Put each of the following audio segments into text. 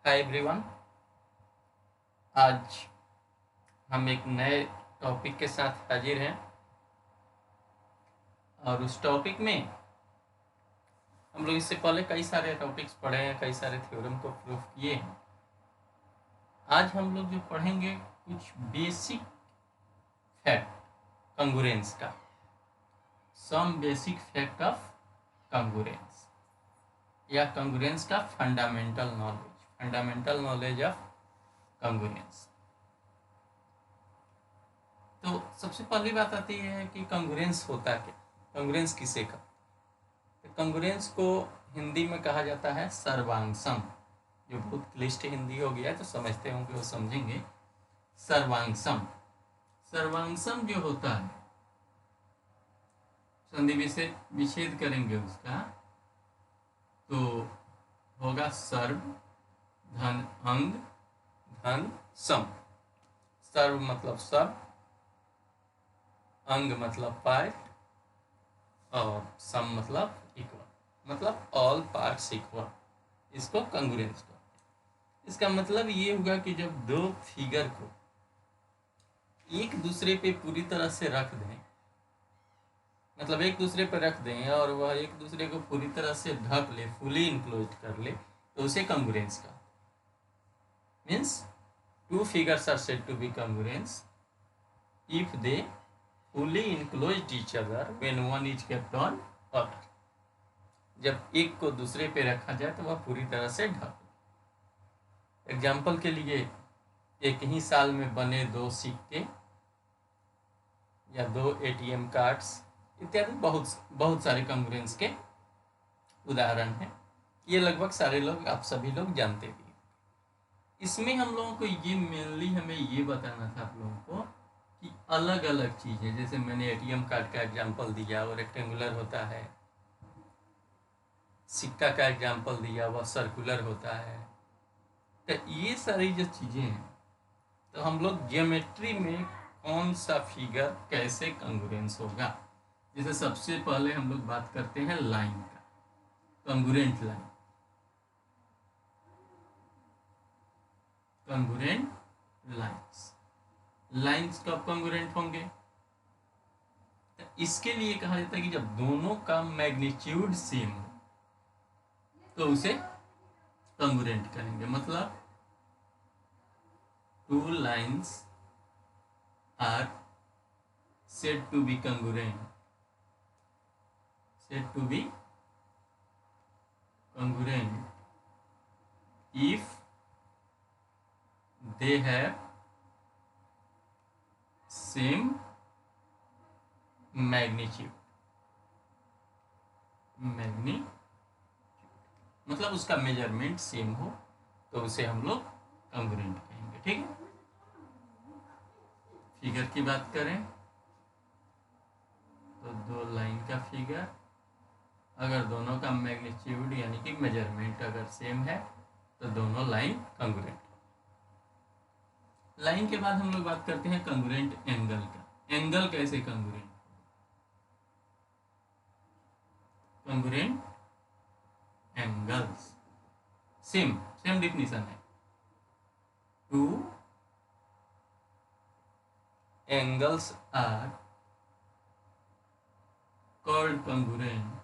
Hi everyone. आज हम एक नए टॉपिक के साथ हाजिर हैं और उस टॉपिक में हम लोग इससे पहले कई सारे टॉपिक्स पढ़े हैं, कई सारे थ्योरम को प्रूव किए हैं। आज हम लोग जो पढ़ेंगे कुछ बेसिक फैक्ट कंगुरेंस का, सम बेसिक फैक्ट ऑफ कंगुरेंस या कंगुरेंस का फंडामेंटल नॉलेज ऑफ कंगुरेंस। तो सबसे पहली बात आती है कि कंगुरेंस होता क्या, कंगुरेंस किसे कहते हैं। कंगुरेंस को हिंदी में कहा जाता है सर्वांगसम, जो बहुत क्लिष्ट हिंदी हो गया है तो समझते होंगे वो समझेंगे। सर्वांगसम सर्वांगसम जो होता है, संधि विच्छेद करेंगे उसका तो होगा सर्व धन अंग धन सम। सर्व मतलब सब, अंग मतलब पार्ट और सम मतलब इक्वल, मतलब ऑल पार्ट्स इक्वल। इसको कंगुरेंस कहते हैं। इसका मतलब ये होगा कि जब दो फिगर को एक दूसरे पे पूरी तरह से रख दें, मतलब एक दूसरे पे रख दें और वह एक दूसरे को पूरी तरह से ढक ले, फुली इनक्लोज कर ले, तो उसे कंगुरेंस का means two figures are said to be congruence if they fully enclosed each other when one is kept on other। जब एक को दूसरे पे रखा जाए तो वह पूरी तरह से ढक। एग्जाम्पल के लिए, एक ही साल में बने दो सिक्के या दो एटीएम कार्ड्स इत्यादि बहुत बहुत सारे कंगुरेंस के उदाहरण हैं। ये लगभग सारे लोग, आप सभी लोग जानते भी हैं। इसमें हम लोगों को ये मेनली हमें ये बताना था आप लोगों को कि अलग अलग चीज़ें, जैसे मैंने एटीएम कार्ड का एग्जांपल दिया वो रेक्टेंगुलर होता है, सिक्का का एग्जांपल दिया वह सर्कुलर होता है। तो ये सारी जो चीज़ें हैं, तो हम लोग ज्योमेट्री में कौन सा फिगर कैसे कंगुरेंस होगा। जैसे सबसे पहले हम लोग बात करते हैं लाइन का, कंगुरेंट लाइन। कंगुरेंट लाइन्स कब कंगुरेंट होंगे? तो इसके लिए कहा जाता है कि जब दोनों का मैग्नीट्यूड सेम हो तो उसे कंगुरेंट करेंगे। मतलब two lines are said to be congruent if they have same magnitude। मतलब उसका मेजरमेंट सेम हो तो उसे हम लोग कंगुरेंट कहेंगे। ठीक है, फिगर की बात करें तो दो लाइन का फिगर, अगर दोनों का मैग्नीट्यूड यानी कि मेजरमेंट अगर सेम है तो दोनों लाइन कंगुरेंट। लाइन के बाद हम लोग बात करते हैं कंगुरेंट एंगल का। एंगल कैसे congruent? Congruent angles same definition है। Two angles are called congruent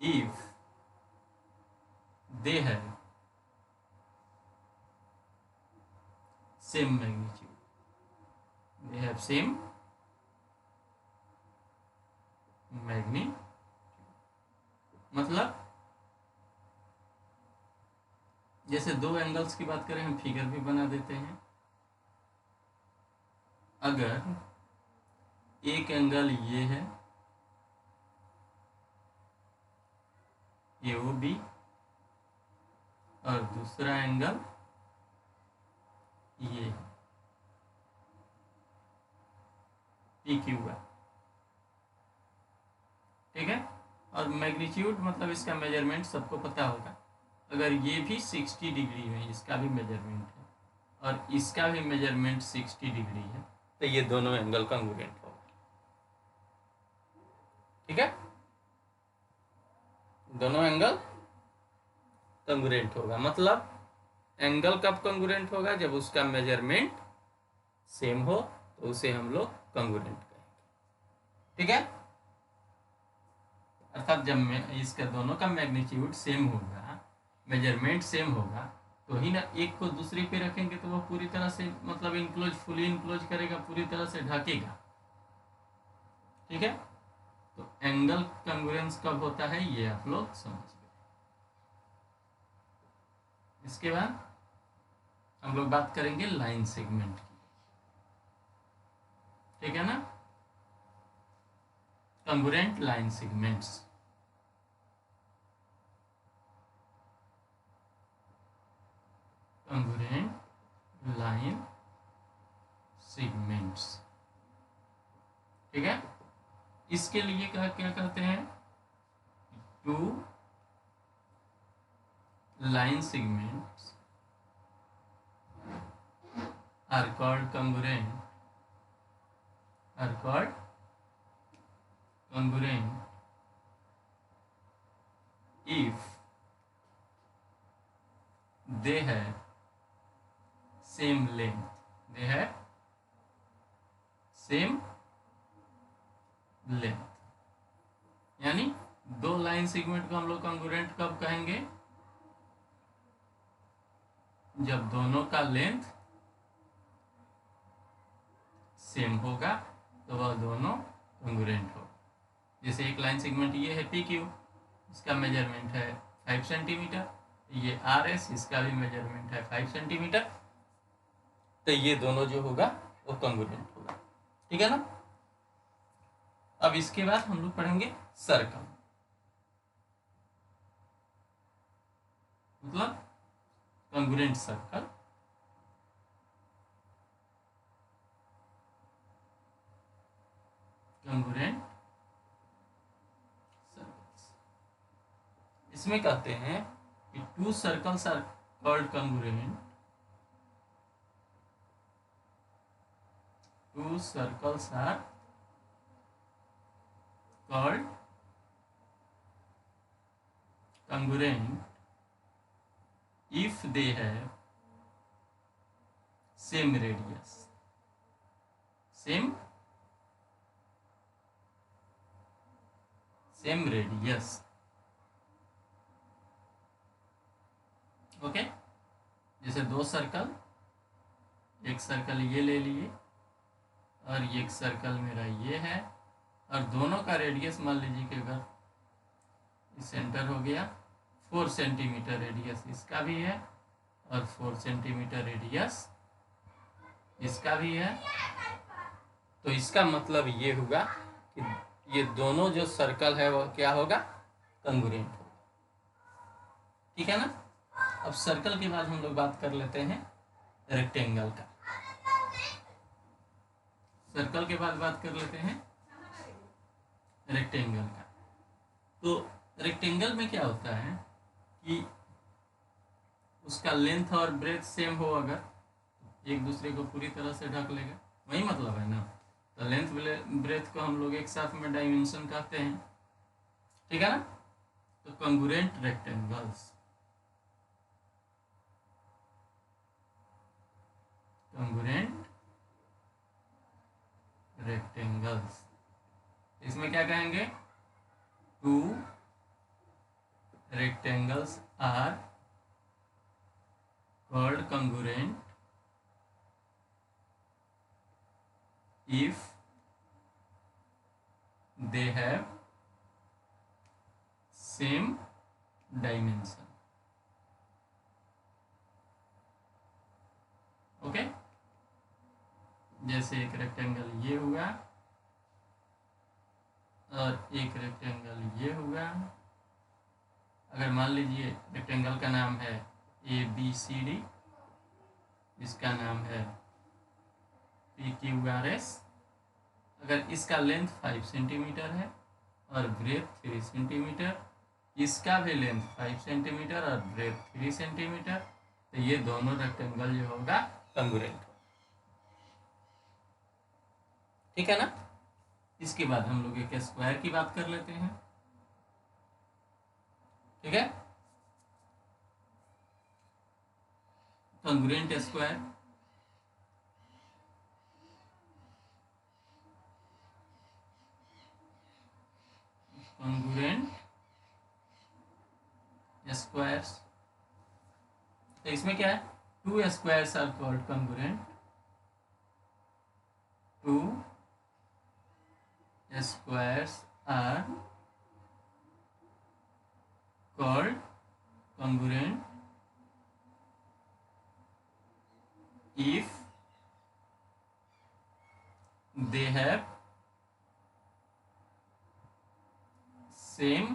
if they have same magnitude। मतलब जैसे दो एंगल्स की बात करें, हम फिगर भी बना देते हैं। अगर एक एंगल ये है AOB और दूसरा एंगल ये है PQR, ठीक है। और मैग्नीट्यूड मतलब इसका मेजरमेंट सबको पता होगा। अगर ये भी 60 डिग्री में, इसका भी मेजरमेंट है और इसका भी मेजरमेंट 60 डिग्री है, तो ये दोनों एंगल कंगुरेंट होगा। ठीक है, दोनों एंगल कंग्रुएंट होगा। मतलब एंगल कब कंग्रुएंट होगा? जब उसका मेजरमेंट सेम हो तो उसे हम लोग कंग्रुएंट कहेंगे। ठीक है, अर्थात जब इसका दोनों का मैग्नीट्यूड सेम होगा, मेजरमेंट सेम होगा, तो ही ना एक को दूसरे पे रखेंगे तो वो पूरी तरह से मतलब इनक्लोज, फुली इनक्लोज करेगा, पूरी तरह से ढकेगा। ठीक है, तो एंगल कंग्रुएंस कब होता है ये आप लोग समझ गए। इसके बाद हम लोग बात करेंगे लाइन सेगमेंट की। ठीक है ना, congruent line segments. Congruent line segments. ठीक है, इसके लिए क्या क्या करते हैं? Two line segments are called congruent, if they have same length, यानी दो लाइन सेगमेंट को हम लोग कंग्रुएंट कब कहेंगे? जब दोनों का लेंथ सेम होगा तो वह दोनों कंग्रुएंट हो। जैसे एक लाइन सेगमेंट ये है पी क्यू, इसका मेजरमेंट है 5 सेंटीमीटर, ये आर एस, इसका भी मेजरमेंट है 5 सेंटीमीटर, तो ये दोनों जो होगा वो कंग्रुएंट होगा। ठीक है ना। अब इसके बाद हम लोग पढ़ेंगे सर्कल, मतलब कंग्रुएंट सर्कल। कंग्रुएंट सर्कल्स, इसमें कहते हैं कि two circles are called congruent, two circles are called congruent if they have same radius, same radius। Okay, जैसे दो सर्कल, एक सर्कल ये ले लिए और एक सर्कल मेरा ये है, और दोनों का रेडियस मान लीजिए कि अगर सेंटर हो गया 4 सेंटीमीटर रेडियस इसका भी है और 4 सेंटीमीटर रेडियस इसका भी है, तो इसका मतलब ये होगा कि ये दोनों जो सर्कल है वो क्या होगा? कंग्रुएंट होगा। ठीक है ना। अब सर्कल के बाद हम लोग बात कर लेते हैं रेक्टेंगल का। सर्कल के बाद बात कर लेते हैं रेक्टेंगल का। तो रेक्टेंगल में क्या होता है कि उसका लेंथ और ब्रेथ सेम हो, अगर एक दूसरे को पूरी तरह से ढक लेगा, वही मतलब है ना। तो लेंथ ब्रेथ को हम लोग एक साथ में डायमेंशन कहते हैं। ठीक है ना। तो कंग्रुएंट रेक्टेंगल्स, कंग्रुएंट रेक्टेंगल्स, इसमें क्या कहेंगे? Two rectangles are called congruent if they have same dimension। Okay, जैसे एक रेक्टेंगल ये हुआ और एक रेक्टेंगल ये हुआ। अगर मान लीजिए रेक्टेंगल का नाम है ABCD, इसका नाम है PQRS। अगर इसका लेंथ 5 सेंटीमीटर है और ब्रेथ 3 सेंटीमीटर, इसका भी लेंथ 5 सेंटीमीटर और ब्रेथ 3 सेंटीमीटर, तो ये दोनों रेक्टेंगल जो होगा कंग्रुएंट। ठीक है ना। इसके बाद हम लोग एक स्क्वायर की बात कर लेते हैं। ठीक है। कॉन्ग्रुएंट स्क्वायर स्क्वायर्स, तो इसमें क्या है, two squares are called congruent, two squares are called congruent if they have same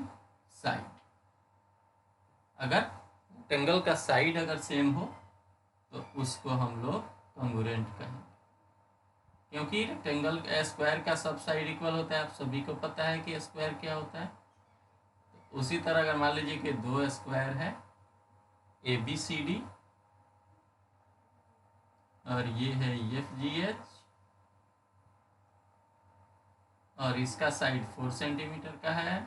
side। अगर रेक्टेंगल का साइड अगर सेम हो तो उसको हम लोग कॉन्ग्रुएंट कहेंगे, क्योंकि रेक्टेंगल स्क्वायर का सब साइड इक्वल होता है, आप सभी को पता है कि स्क्वायर क्या होता है। तो उसी तरह अगर मान लीजिए कि दो स्क्वायर है ABCD और ये है FGH और इसका साइड 4 सेंटीमीटर का है,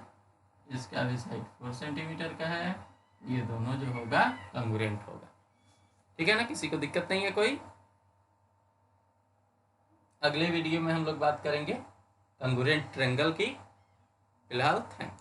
इसका भी साइड 4 सेंटीमीटर का है, ये दोनों जो होगा कॉन्ग्रुएंट होगा। ठीक है ना, किसी को दिक्कत नहीं है कोई। अगले वीडियो में हम लोग बात करेंगे कॉन्ग्रुएंट ट्रायंगल की। फिलहाल थैंक